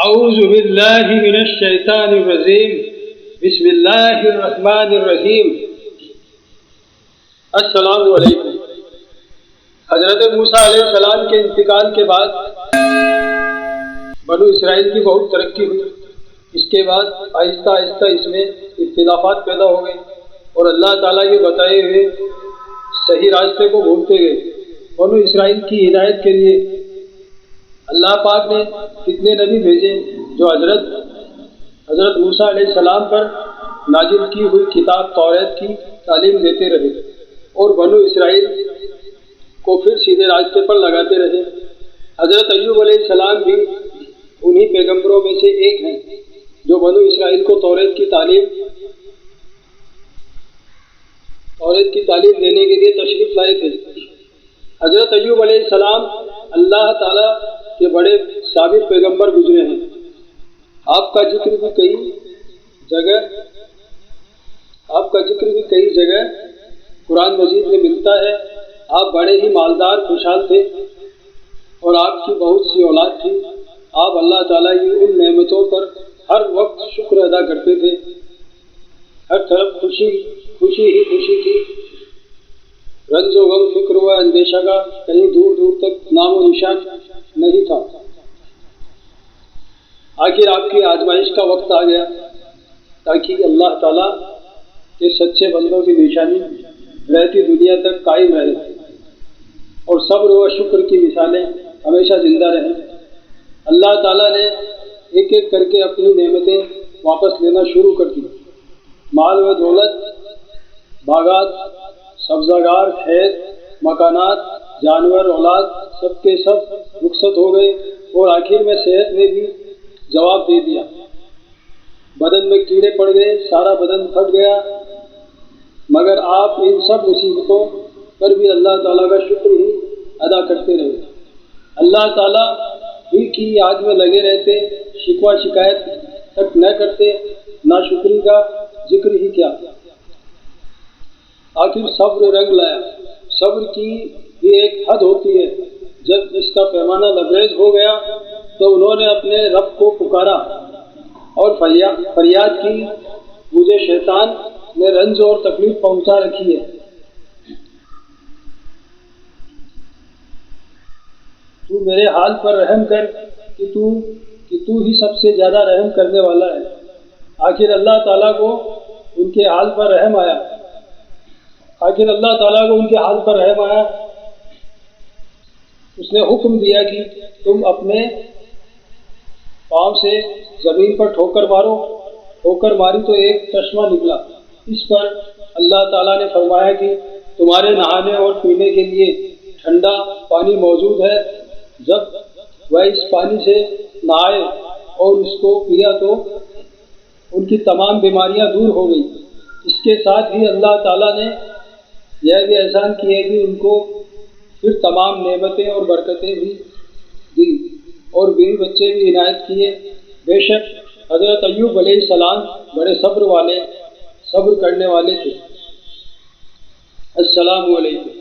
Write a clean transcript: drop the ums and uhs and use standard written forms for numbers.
اعوذ باللہ من الشیطان الرجیم بسم اللہ الرحمن الرحیم۔ السلام علیکم۔ حضرت موسیٰ علیہ السلام کے انتقال کے بعد بنو اسرائیل کی بہت ترقی ہوئی۔ اس کے بعد آہستہ آہستہ اس میں اختلافات پیدا ہو گئے اور اللہ تعالیٰ کے بتائے ہوئے صحیح راستے کو بھولتے گئے۔ بنو اسرائیل کی ہدایت کے لیے اللہ پاک نے کتنے نبی بھیجے جو حضرت موسیٰ علیہ السلام پر نازل کی ہوئی کتاب توریت کی تعلیم دیتے رہے اور بنو اسرائیل کو پھر سیدھے راستے پر لگاتے رہے۔ حضرت ایوب علیہ السلام بھی انہی پیغمبروں میں سے ایک ہیں جو بنو اسرائیل کو توریت کی تعلیم دینے کے لیے تشریف لائے تھے۔ حضرت ایوب علیہ السلام اللہ تعالیٰ کے بڑے صابر پیغمبر گزرے ہیں۔ آپ کا ذکر بھی کئی جگہ قرآن مجید میں ملتا ہے۔ آپ بڑے ہی مالدار خوشحال تھے اور آپ کی بہت سی اولاد تھی۔ آپ اللہ تعالیٰ کی ان نعمتوں پر ہر وقت شکر ادا کرتے تھے۔ ہر طرف خوشی ہی خوشی تھی۔ رنج و غم، فکر و اندیشہ کا کہیں دور دور تک نام و نشان نہیں تھا۔ آخر آپ کی آزمائش کا وقت آ گیا تاکہ اللہ تعالیٰ کے سچے بندوں کی نشانی رہتی دنیا تک قائم رہے اور صبر و شکر کی مثالیں ہمیشہ زندہ رہیں۔ اللہ تعالیٰ نے ایک ایک کر کے اپنی نعمتیں واپس لینا شروع کر دی۔ مال و دولت، باغات، سبزگار، کھیت، مکانات، جانور، اولاد سب کے سب رخصت ہو گئے اور آخر میں صحت نے بھی جواب دے دیا۔ بدن میں کیڑے پڑ گئے، سارا بدن پھٹ گیا، مگر آپ ان سب مصیبتوں پر بھی اللہ تعالیٰ کا شکر ہی ادا کرتے رہے۔ اللہ تعالیٰ ہی کی یاد میں لگے رہتے، شکوہ شکایت تک نہ کرتے، ناشکری کا ذکر ہی کیا۔ آخر صبر رنگ لایا۔ صبر کی بھی ایک حد ہوتی ہے۔ جب اس کا پیمانہ لبریز ہو گیا تو انہوں نے اپنے رب کو پکارا اور فریاد کی، مجھے شیطان نے رنج اور تکلیف پہنچا رکھی ہے، تو میرے حال پر رحم کر کہ تو ہی سب سے زیادہ رحم کرنے والا ہے۔ آخر اللہ تعالیٰ کو ان کے حال پر رحم آیا۔ اس نے حکم دیا کہ تم اپنے پاؤں سے زمین پر ٹھوکر مارو۔ ٹھوکر ماری تو ایک چشمہ نکلا۔ اس پر اللہ تعالیٰ نے فرمایا کہ تمہارے نہانے اور پینے کے لیے ٹھنڈا پانی موجود ہے۔ جب وہ اس پانی سے نہائے اور اس کو پیا تو ان کی تمام بیماریاں دور ہو گئی۔ اس کے ساتھ ہی اللہ تعالیٰ نے یہ بھی احسان کیا کہ ان کو پھر تمام نعمتیں اور برکتیں بھی دی اور بیوی بچے بھی عنایت کیے۔ بے شک حضرت ایوب علیہ السلام بڑے صبر کرنے والے تھے۔ السلام علیکم۔